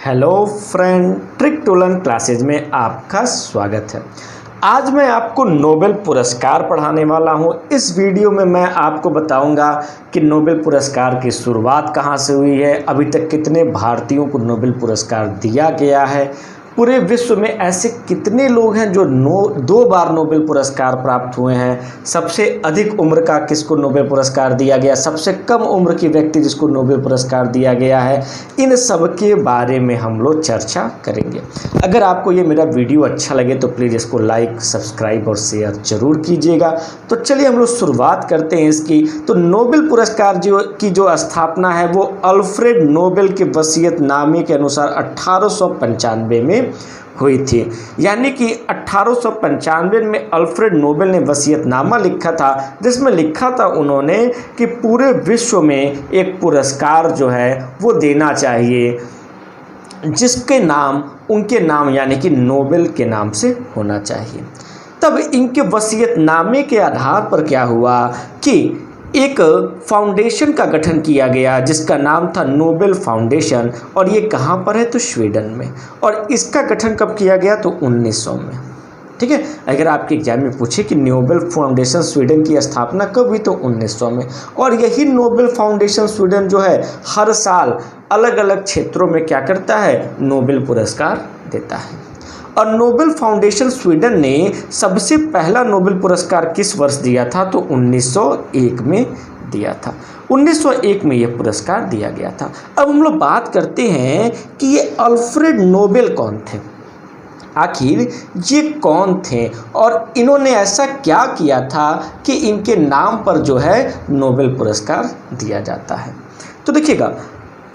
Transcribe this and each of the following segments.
Hello friend, trick to learn classes में आपका स्वागत है। आज मैं आपको नोबेल पुरस्कार पढ़ाने वाला हूं। इस वीडियो में मैं आपको बताऊंगा कि नोबेल पुरस्कार की शुरुआत कहां से हुई है, अभी तक कितने भारतीयों को नोबेल पुरस्कार दिया गया है, पूरे विश्व में ऐसे कितने लोग हैं जो दो बार नोबेल पुरस्कार प्राप्त हुए हैं, सबसे अधिक उम्र का किसको नोबेल पुरस्कार दिया गया, सबसे कम उम्र की व्यक्ति जिसको नोबेल पुरस्कार दिया गया है, इन सब के बारे में हम लोग चर्चा करेंगे। अगर आपको ये मेरा वीडियो अच्छा लगे तो प्लीज़ इसको लाइक, सब्सक्राइब और शेयर जरूर कीजिएगा। तो चलिए हम लोग शुरुआत करते हैं इसकी। तो नोबेल पुरस्कार जो स्थापना है वो अल्फ्रेड नोबेल के वसीयतनामे के अनुसार 1895 में हुई थी। यानी कि 1895 में अल्फ्रेड नोबेल ने वसीयतनामा लिखा था, जिसमें लिखा था उन्होंने कि पूरे विश्व में एक पुरस्कार जो है वो देना चाहिए जिसके नाम उनके नाम यानी कि नोबेल के नाम से होना चाहिए। तब इनके वसीयतनामे के आधार पर क्या हुआ कि एक फाउंडेशन का गठन किया गया जिसका नाम था नोबेल फाउंडेशन, और ये कहाँ पर है तो स्वीडन में। और इसका गठन कब किया गया तो 1900 में। ठीक है, अगर आपके एग्जाम में पूछे कि नोबेल फाउंडेशन स्वीडन की स्थापना कब हुई तो 1900 में। और यही नोबेल फाउंडेशन स्वीडन जो है हर साल अलग अलग क्षेत्रों में क्या करता है, नोबेल पुरस्कार देता है। और नोबेल फाउंडेशन स्वीडन ने सबसे पहला नोबेल पुरस्कार किस वर्ष दिया था तो 1901 में दिया था। 1901 में यह पुरस्कार दिया गया था। अब हम लोग बात करते हैं कि ये अल्फ्रेड नोबेल कौन थे, आखिर ये कौन थे और इन्होंने ऐसा क्या किया था कि इनके नाम पर जो है नोबेल पुरस्कार दिया जाता है। तो देखिएगा,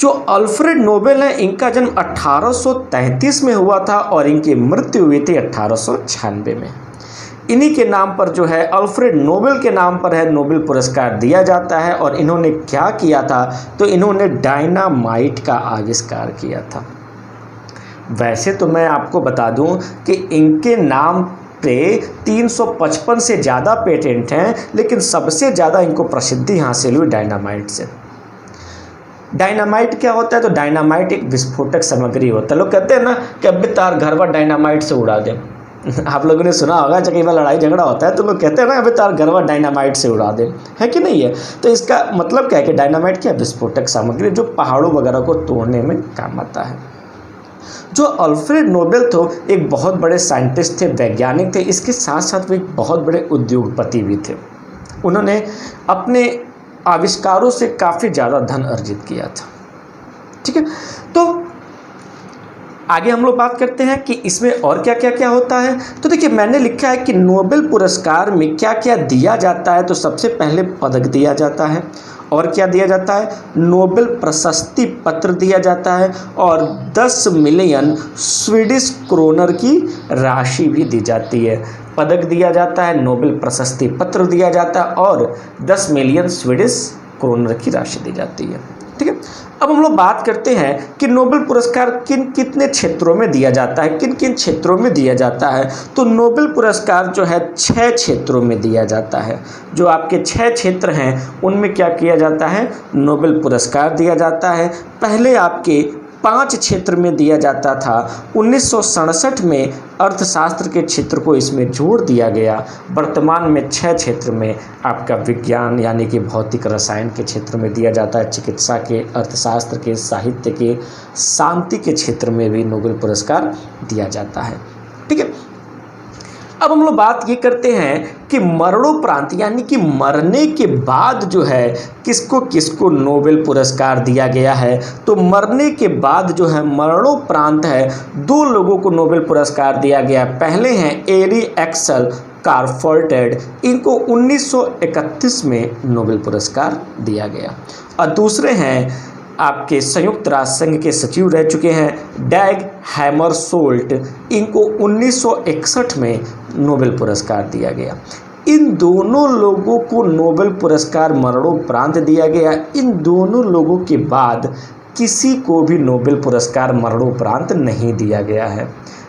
जो अल्फ्रेड नोबेल है इनका जन्म 1833 में हुआ था और इनकी मृत्यु हुई थी 1896 में। इन्हीं के नाम पर जो है अल्फ्रेड नोबेल के नाम पर है नोबेल पुरस्कार दिया जाता है। और इन्होंने क्या किया था तो इन्होंने डायनामाइट का आविष्कार किया था। वैसे तो मैं आपको बता दूं कि इनके नाम पे 355 से ज़्यादा पेटेंट हैं, लेकिन सबसे ज़्यादा इनको प्रसिद्धि हासिल हुई डायनामाइट से। डायनामाइट क्या होता है तो डायनामाइट एक विस्फोटक सामग्री होता है। लोग कहते हैं ना कि अबे तार घरवा डायनामाइट से उड़ा दे। आप लोगों ने सुना होगा जब कई बार लड़ाई झगड़ा होता है तो लोग कहते हैं ना अबे तार घरवा डायनामाइट से उड़ा दे, है कि नहीं है। तो इसका मतलब क्या है कि डायनामाइट क्या विस्फोटक सामग्री जो पहाड़ों वगैरह को तोड़ने में काम आता है। जो अल्फ्रेड नोबेल थे एक बहुत बड़े साइंटिस्ट थे, वैज्ञानिक थे, इसके साथ साथ वो एक बहुत बड़े उद्योगपति भी थे। उन्होंने अपने आविष्कारों से काफ़ी ज़्यादा धन अर्जित किया था। ठीक है, तो आगे हम लोग बात करते हैं कि इसमें और क्या क्या क्या होता है। तो देखिए, मैंने लिखा है कि नोबेल पुरस्कार में क्या क्या दिया जाता है। तो सबसे पहले पदक दिया जाता है, और क्या दिया जाता है, नोबेल प्रशस्ति पत्र दिया जाता है, और 10 मिलियन स्वीडिश क्रोनर की राशि भी दी जाती है। पदक दिया जाता है, नोबेल प्रशस्ति पत्र दिया जाता है, और 10 मिलियन स्वीडिश क्रोनर की राशि दी जाती है। ठीक है, अब हम लोग बात करते हैं कि नोबेल पुरस्कार कितने क्षेत्रों में दिया जाता है, किन किन क्षेत्रों में दिया जाता है। तो नोबेल पुरस्कार जो है 6 क्षेत्रों में दिया जाता है। जो आपके 6 क्षेत्र हैं उनमें क्या किया जाता है, नोबेल पुरस्कार दिया जाता है। पहले आपके 5 क्षेत्र में दिया जाता था। 1967 में अर्थशास्त्र के क्षेत्र को इसमें जोड़ दिया गया। वर्तमान में 6 क्षेत्र में आपका विज्ञान यानी कि भौतिक रसायन के क्षेत्र में दिया जाता है, चिकित्सा के, अर्थशास्त्र के, साहित्य के, शांति के क्षेत्र में भी नोबेल पुरस्कार दिया जाता है। ठीक है, अब हम लोग बात ये करते हैं कि मरणोपरांत यानी कि मरने के बाद जो है किसको किसको नोबेल पुरस्कार दिया गया है। तो मरने के बाद जो है मरणोपरांत है 2 लोगों को नोबेल पुरस्कार दिया गया। पहले हैं एरी एक्सल कारफोल्टेड, इनको 1931 में नोबेल पुरस्कार दिया गया। और दूसरे हैं आपके संयुक्त राष्ट्र संघ के सचिव रह चुके हैं डैग हैमरशोल्ड, इनको 1961 में नोबेल पुरस्कार दिया गया। इन दोनों लोगों को नोबेल पुरस्कार मरणोपरांत दिया गया। इन दोनों लोगों के बाद किसी को भी नोबेल पुरस्कार मरणोपरांत नहीं दिया गया है।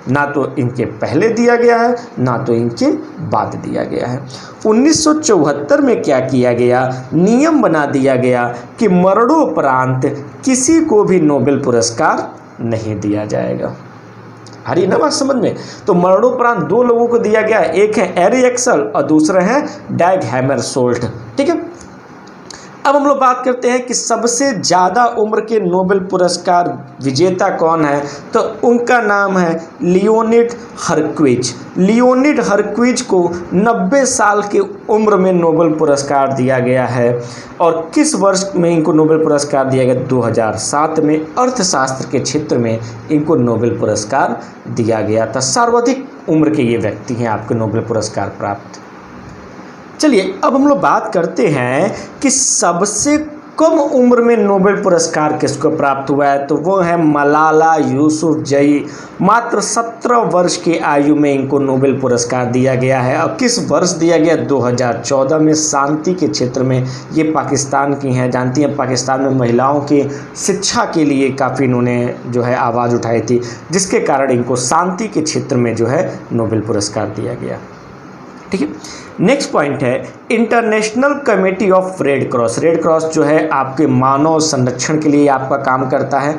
ना तो इनके पहले दिया गया है, ना तो इनके बाद दिया गया है। 1974 में क्या किया गया, नियम बना दिया गया कि मरणोपरांत किसी को भी नोबेल पुरस्कार नहीं दिया जाएगा। आ रही है ना बात समझ में। तो मरणोपरांत 2 लोगों को दिया गया, एक है एरी एक्सल और दूसरा है डैग हैमरशोल्ड। ठीक है, अब हम लोग बात करते हैं कि सबसे ज़्यादा उम्र के नोबेल पुरस्कार विजेता कौन है। तो उनका नाम है लियोनिड हर्क्विज। लियोनिड हर्क्विज को 90 साल की उम्र में नोबेल पुरस्कार दिया गया है। और किस वर्ष में इनको नोबेल पुरस्कार दिया गया? 2007 में अर्थशास्त्र के क्षेत्र में इनको नोबेल पुरस्कार दिया गया था। सर्वाधिक उम्र के ये व्यक्ति हैं आपके नोबेल पुरस्कार प्राप्त। चलिए अब हम लोग बात करते हैं कि सबसे कम उम्र में नोबेल पुरस्कार किसको प्राप्त हुआ है। तो वो है मलाला यूसुफजई। मात्र 17 वर्ष की आयु में इनको नोबेल पुरस्कार दिया गया है। और किस वर्ष दिया गया? 2014 में। शांति के क्षेत्र में ये पाकिस्तान की हैं। जानती हैं पाकिस्तान में महिलाओं की शिक्षा के लिए काफ़ी इन्होंने जो है आवाज़ उठाई थी, जिसके कारण इनको शांति के क्षेत्र में जो है नोबेल पुरस्कार दिया गया। ठीक है, नेक्स्ट पॉइंट है international committee of red cross. Red cross जो है आपके मानव संरक्षण के लिए आपका काम करता है।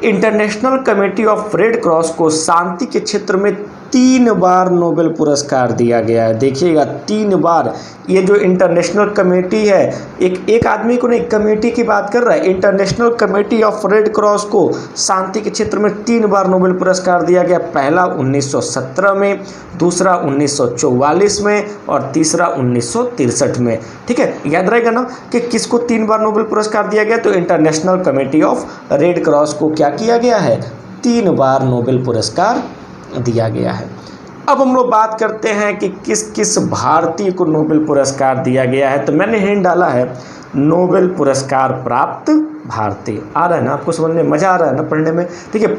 International committee of red cross को शांति के क्षेत्र में 3 बार नोबेल पुरस्कार दिया गया है। देखिएगा 3 बार। ये जो इंटरनेशनल कमेटी है, एक आदमी को नहीं, कमेटी की बात कर रहा है। International committee of red cross को शांति के क्षेत्र में 3 बार नोबेल पुरस्कार दिया गया। पहला 1917 में, दूसरा 1944 में और तीसरा 1963 में। ठीक है, याद रहेगा ना कि किसको 3 बार नोबेल पुरस्कार दिया गया? तो international committee of red cross को क्या किया गया है? 3 बार नोबेल पुरस्कार दिया गया है। अब हम लोग बात करते हैं कि किस किस भारतीय को नोबेल पुरस्कार दिया गया है। तो मैंने हिंट डाला है नोबेल पुरस्कार प्राप्त भारतीय। आ रहा है ना आपको समझ में? मज़ा आ रहा है ना पढ़ने में? ठीक है,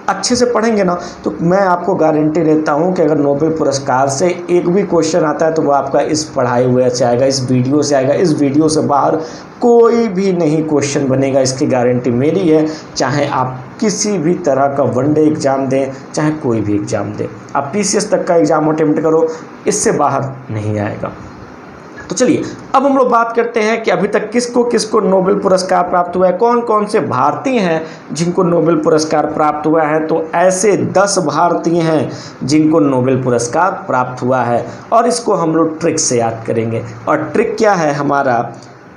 अच्छे से पढ़ेंगे ना तो मैं आपको गारंटी देता हूं कि अगर नोबेल पुरस्कार से एक भी क्वेश्चन आता है तो वो आपका इस पढ़ाई हुए से आएगा, इस वीडियो से आएगा। इस वीडियो से बाहर कोई भी नहीं क्वेश्चन बनेगा, इसकी गारंटी मेरी है। चाहे आप किसी भी तरह का वनडे एग्ज़ाम दें, चाहे कोई भी एग्ज़ाम दें, आप PCS तक का एग्ज़ाम अटेम्प्ट करो, इससे बाहर नहीं आएगा। तो चलिए अब हम लोग बात करते हैं कि अभी तक किसको किसको नोबेल पुरस्कार प्राप्त हुआ है, कौन कौन से भारतीय हैं जिनको नोबेल पुरस्कार प्राप्त हुआ है। तो ऐसे 10 भारतीय हैं जिनको नोबेल पुरस्कार प्राप्त हुआ है और इसको हम लोग ट्रिक से याद करेंगे। और ट्रिक क्या है हमारा?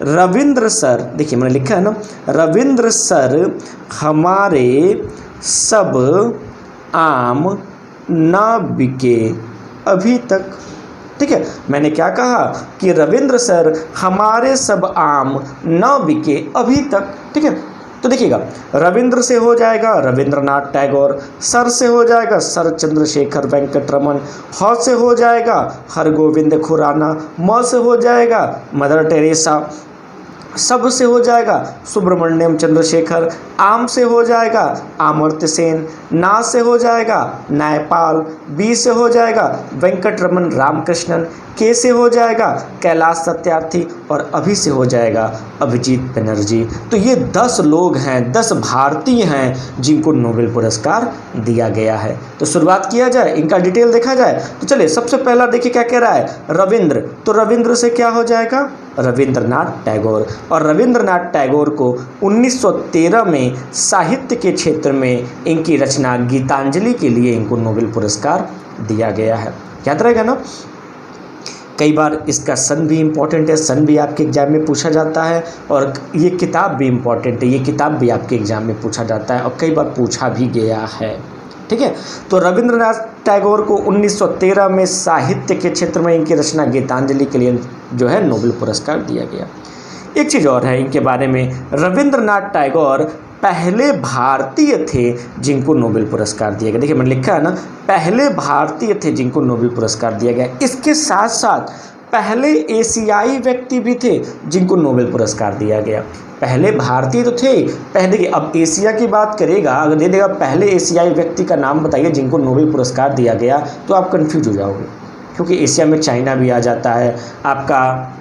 रविंद्र सर, देखिए मैंने लिखा है ना, रविंद्र सर हमारे सब आम न बिके अभी तक। ठीक है, मैंने क्या कहा कि रविंद्र सर हमारे सब आम न बिके अभी तक। ठीक है, तो देखिएगा रविंद्र से हो जाएगा रविंद्रनाथ टैगोर, सर से हो जाएगा सर चंद्रशेखर वेंकट रमन, ह से हो जाएगा हरगोविंद खुराना, म से हो जाएगा मदर टेरेसा, सब से हो जाएगा सुब्रमण्यम चंद्रशेखर, आम से हो जाएगा अमर्त्य सेन, ना से हो जाएगा न्यायपाल, बी से हो जाएगा वेंकट रमन रामकृष्णन, के से हो जाएगा कैलाश सत्यार्थी और अभी से हो जाएगा अभिजीत बनर्जी। तो ये 10 लोग हैं, 10 भारतीय हैं जिनको नोबेल पुरस्कार दिया गया है। तो शुरुआत किया जाए, इनका डिटेल देखा जाए। तो चलिए सबसे पहला देखिए क्या कह रहा है रविंद्र। तो रविंद्र से क्या हो जाएगा? रविंद्रनाथ टैगोर। और रविंद्रनाथ टैगोर को 1913 में साहित्य के क्षेत्र में इनकी रचना गीतांजलि के लिए इनको नोबेल पुरस्कार दिया गया है। याद रहेगा ना? कई बार इसका सन भी इम्पॉर्टेंट है, सन भी आपके एग्जाम में पूछा जाता है और ये किताब भी इम्पॉर्टेंट है, ये किताब भी आपके एग्जाम में पूछा जाता है और कई बार पूछा भी गया है। ठीक है, तो रविंद्रनाथ टैगोर को 1913 में साहित्य के क्षेत्र में इनकी रचना गीतांजलि के लिए जो है नोबेल पुरस्कार दिया गया। एक चीज़ और है इनके बारे में, रविंद्रनाथ टैगोर पहले भारतीय थे जिनको नोबेल पुरस्कार दिया गया। देखिए मैंने लिखा है ना, पहले भारतीय थे जिनको नोबेल पुरस्कार दिया गया। इसके साथ साथ पहले एशियाई व्यक्ति भी थे जिनको नोबेल पुरस्कार दिया गया। पहले भारतीय तो थे, पहले की, अब एशिया की बात करेगा, अगर दे देगा पहले एशियाई व्यक्ति का नाम बताइए जिनको नोबेल पुरस्कार दिया गया, तो आप कंफ्यूज हो जाओगे, क्योंकि एशिया में चाइना भी आ जाता है, आपका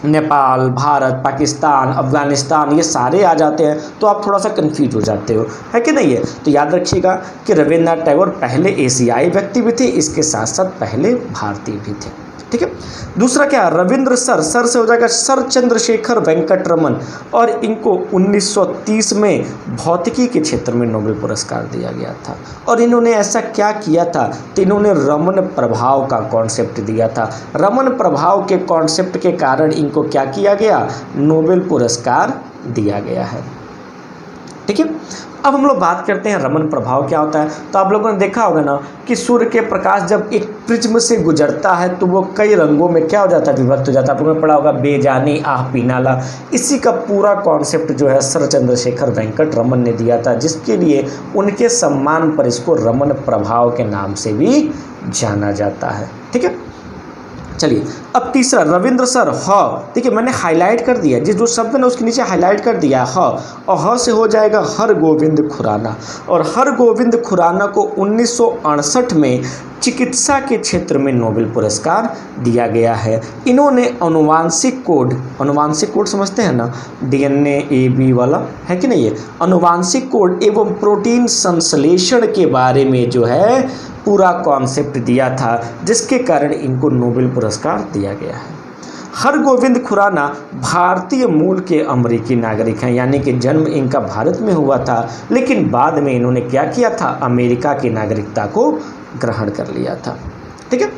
नेपाल, भारत, पाकिस्तान, अफगानिस्तान, ये सारे आ जाते हैं, तो आप थोड़ा सा कंफ्यूज हो जाते हो, है कि नहीं है? तो याद रखिएगा कि रविंद्रनाथ टैगोर पहले एशियाई व्यक्ति भी थे, इसके साथ साथ पहले भारतीय भी थे। ठीक है। दूसरा क्या, रविंद्र सर, सर से हो जाएगा सर चंद्रशेखर वेंकट रमन, और इनको 1930 में भौतिकी के क्षेत्र में नोबेल पुरस्कार दिया गया था। और इन्होंने ऐसा क्या किया था, तो इन्होंने रमन प्रभाव का कॉन्सेप्ट दिया था। रमन प्रभाव के कॉन्सेप्ट के कारण इनको क्या किया गया, नोबेल पुरस्कार दिया गया है। ठीक है। अब हम लोग बात करते हैं रमन प्रभाव क्या होता है। तो आप लोगों ने देखा होगा ना कि सूर्य के प्रकाश जब एक प्रिज्म से गुजरता है तो वो कई रंगों में क्या हो जाता है, विभक्त हो जाता है। आप लोगों ने पढ़ा होगा बेजानी आह पीनाला। इसी का पूरा कॉन्सेप्ट जो है सर चंद्रशेखर वेंकट रमन ने दिया था, जिसके लिए उनके सम्मान पर इसको रमन प्रभाव के नाम से भी जाना जाता है। ठीक है। चलिए अब तीसरा, रविंद्र सर ह, ठीक है, मैंने हाईलाइट कर दिया, जिस जो शब्द ने उसके नीचे हाईलाइट कर दिया ह, और ह से हो जाएगा हर गोविंद खुराना। और हर गोविंद खुराना को 1968 में चिकित्सा के क्षेत्र में नोबेल पुरस्कार दिया गया है। इन्होंने अनुवांशिक कोड समझते हैं ना, DNA AB वाला है कि नहीं, ये अनुवांशिक कोड एवं प्रोटीन संश्लेषण के बारे में जो है पूरा कॉन्सेप्ट दिया था, जिसके कारण इनको नोबेल पुरस्कार दिया गया है। हर गोविंद खुराना भारतीय मूल के अमेरिकी नागरिक हैं, यानी कि जन्म इनका भारत में हुआ था, लेकिन बाद में इन्होंने क्या किया था, अमेरिका की नागरिकता को ग्रहण कर लिया था। ठीक है।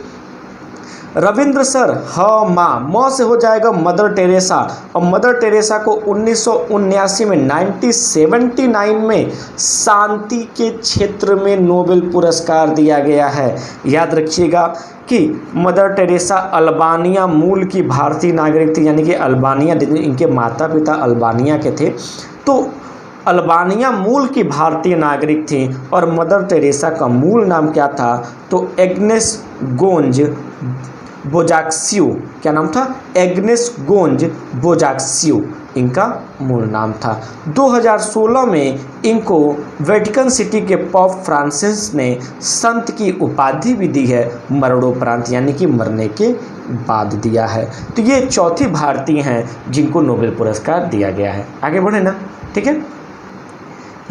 रविंद्र सर माँ से हो जाएगा मदर टेरेसा, और मदर टेरेसा को 1979 में 1979 में शांति के क्षेत्र में नोबेल पुरस्कार दिया गया है। याद रखिएगा कि मदर टेरेसा अल्बानिया मूल की भारतीय नागरिक थी, यानी कि अल्बानिया, इनके माता पिता अल्बानिया के थे, तो अल्बानिया मूल की भारतीय नागरिक थी। और मदर टेरेसा का मूल नाम क्या था, तो एग्नेस गोंज बोजाक्सियो, क्या नाम था, एग्नेस गोंज बोजाक्सियो इनका मूल नाम था। 2016 में इनको वेटिकन सिटी के पोप फ्रांसिस ने संत की उपाधि भी दी है, मरणोपरांत, यानी कि मरने के बाद दिया है। तो ये चौथी भारतीय हैं जिनको नोबेल पुरस्कार दिया गया है। आगे बढ़े ना, ठीक है।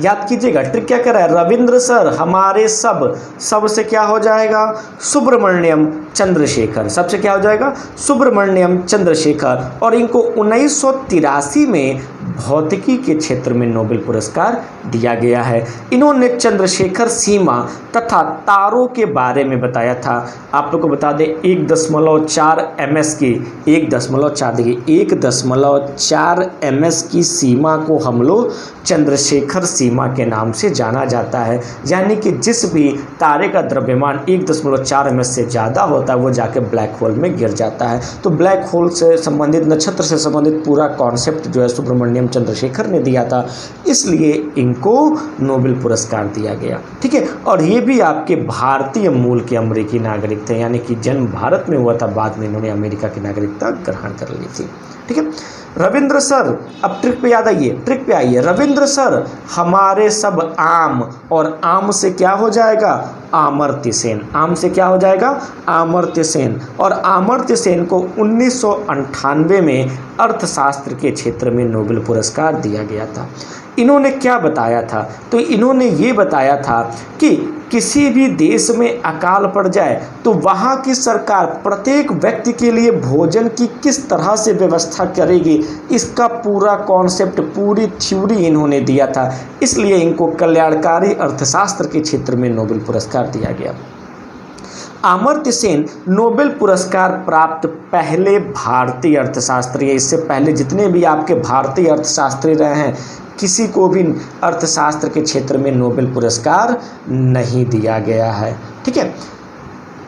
याद कीजिएगा, ट्रिक क्या कर रहा है, रविंद्र सर हमारे सब से क्या हो जाएगा, सुब्रमण्यम चंद्रशेखर, सबसे क्या हो जाएगा, सुब्रमण्यम चंद्रशेखर। और इनको 1983 में भौतिकी के क्षेत्र में नोबेल पुरस्कार दिया गया है। इन्होंने चंद्रशेखर सीमा तथा तारों के बारे में बताया था। आप लोग को बता दें 1.4 ms की 1.4, देखिए 1.4 ms की सीमा को हम लोग चंद्रशेखर सीमा के नाम से जाना जाता है, यानी कि जिस भी तारे का द्रव्यमान 1.4 ms से ज़्यादा होता है वो जाके ब्लैक होल में गिर जाता है। तो ब्लैक होल से संबंधित, नक्षत्र से संबंधित पूरा कॉन्सेप्ट जो है सुब्रमण्यम चंद्रशेखर ने दिया था, इसलिए इनको नोबेल पुरस्कार दिया गया। ठीक है। और ये भी आपके भारतीय मूल के अमेरिकी नागरिक थे, यानी कि जन्म भारत में हुआ था, बाद में इन्होंने अमेरिका की नागरिकता ग्रहण कर ली थी। ठीक है। रविंद्र सर, अब ट्रिक पे याद आइए, ट्रिक पे आइए, रविंद्र सर हमारे सब आम, और आम से क्या हो जाएगा, अमर्त्य सेन, आम से क्या हो जाएगा, अमर्त्य सेन। और अमर्त्य सेन को 1998 में अर्थशास्त्र के क्षेत्र में नोबेल पुरस्कार दिया गया था। इन्होंने क्या बताया था, तो इन्होंने ये बताया था कि किसी भी देश में अकाल पड़ जाए तो वहाँ की सरकार प्रत्येक व्यक्ति के लिए भोजन की किस तरह से व्यवस्था करेगी, इसका पूरा कॉन्सेप्ट, पूरी थ्योरी इन्होंने दिया था। इसलिए इनको कल्याणकारी अर्थशास्त्र के क्षेत्र में नोबेल पुरस्कार दिया गया। अमर्त्य सेन नोबेल पुरस्कार प्राप्त पहले भारतीय अर्थशास्त्री है। इससे पहले जितने भी आपके भारतीय अर्थशास्त्री रहे हैं, किसी को भी अर्थशास्त्र के क्षेत्र में नोबेल पुरस्कार नहीं दिया गया है। ठीक है।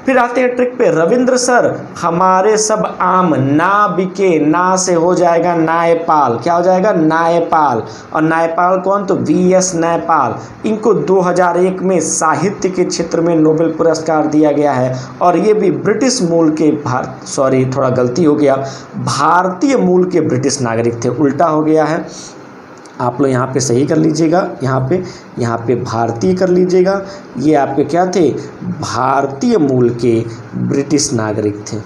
फिर आते हैं ट्रिक पे, रविंद्र सर हमारे सब आम ना बिके, ना से हो जाएगा नायपाल, क्या हो जाएगा, नायपाल। और नायपाल कौन, तो VS नायपाल। इनको 2001 में साहित्य के क्षेत्र में नोबेल पुरस्कार दिया गया है। और ये भी ब्रिटिश मूल के थोड़ा गलती हो गया, भारतीय मूल के ब्रिटिश नागरिक थे, उल्टा हो गया है। आप लोग यहाँ पे सही कर लीजिएगा, यहाँ पे भारतीय कर लीजिएगा। ये आपके क्या थे, भारतीय मूल के ब्रिटिश नागरिक थे।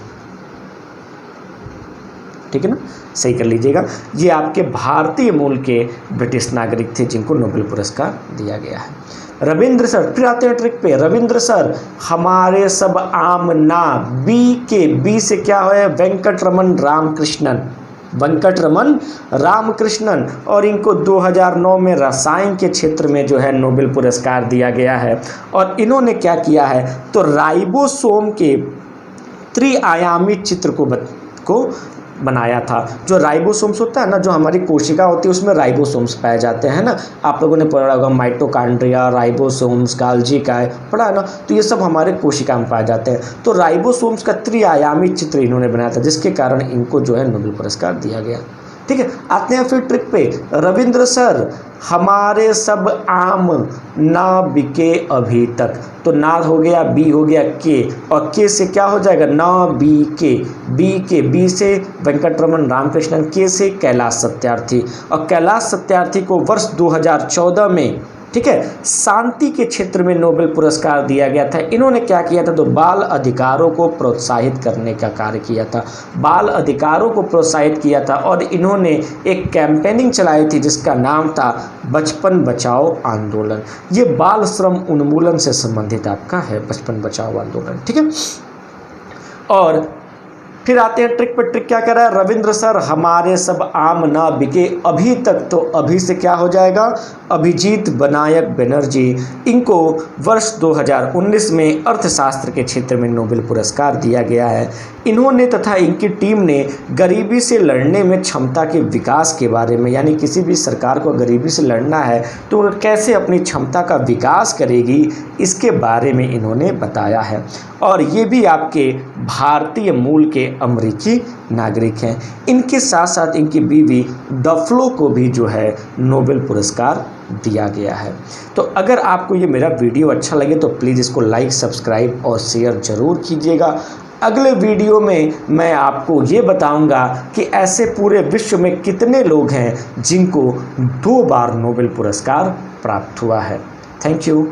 ठीक ठीक है ना, सही कर लीजिएगा। ये आपके भारतीय मूल के ब्रिटिश नागरिक थे जिनको नोबेल पुरस्कार दिया गया है। रविंद्र सर, फिर आते हैं ट्रिक पे। रविंद्र सर हमारे सब आम ना, बी से क्या है, वेंकटरमन रामकृष्णन, वेंकटरमन रामकृष्णन, और इनको 2009 में रसायन के क्षेत्र में जो है नोबेल पुरस्कार दिया गया है। और इन्होंने क्या किया है, तो राइबोसोम के त्रिआयामी चित्र को बनाया था। जो राइबोसोम्स होता है ना, जो हमारी कोशिका होती है उसमें राइबोसोम्स पाए जाते हैं ना, आप लोगों ने पढ़ा होगा माइटोकॉन्ड्रिया, राइबोसोम्स, गाल्जी का पढ़ा है ना, तो ये सब हमारे कोशिका में पाए जाते हैं। तो राइबोसोम्स का त्रिआयामी चित्र इन्होंने बनाया था, जिसके कारण इनको जो है नोबेल पुरस्कार दिया गया। ठीक है, आते हैं फिर ट्रिक पे। रविंद्र सर हमारे सब आम ना बिके अभी तक, तो ना हो गया, बी हो गया के, और के से क्या हो जाएगा, ना बी से वेंकटरमन रामकृष्णन, के से कैलाश सत्यार्थी। और कैलाश सत्यार्थी को वर्ष 2014 में, ठीक है, शांति के क्षेत्र में नोबेल पुरस्कार दिया गया था। इन्होंने क्या किया था, तो बाल अधिकारों को प्रोत्साहित करने का कार्य किया था, बाल अधिकारों को प्रोत्साहित किया था। और इन्होंने एक कैंपेनिंग चलाई थी जिसका नाम था बचपन बचाओ आंदोलन। ये बाल श्रम उन्मूलन से संबंधित आपका है बचपन बचाओ आंदोलन, ठीक है। और फिर आते हैं ट्रिक पर। ट्रिक क्या कर रहा है, रविंद्र सर हमारे सब आम ना बिके अभी तक, तो अभी से क्या हो जाएगा, अभिजीत बनायक बनर्जी, इनको वर्ष 2019 में अर्थशास्त्र के क्षेत्र में नोबेल पुरस्कार दिया गया है। इन्होंने तथा इनकी टीम ने गरीबी से लड़ने में क्षमता के विकास के बारे में, यानी किसी भी सरकार को गरीबी से लड़ना है तो वह कैसे अपनी क्षमता का विकास करेगी, इसके बारे में इन्होंने बताया है। और ये भी आपके भारतीय मूल के अमेरिकी नागरिक हैं। इनके साथ साथ इनकी बीवी डफलो को भी जो है नोबेल पुरस्कार दिया गया है। तो अगर आपको ये मेरा वीडियो अच्छा लगे तो प्लीज़ इसको लाइक, सब्सक्राइब और शेयर ज़रूर कीजिएगा। अगले वीडियो में मैं आपको ये बताऊंगा कि ऐसे पूरे विश्व में कितने लोग हैं जिनको 2 बार नोबेल पुरस्कार प्राप्त हुआ है। Thank you.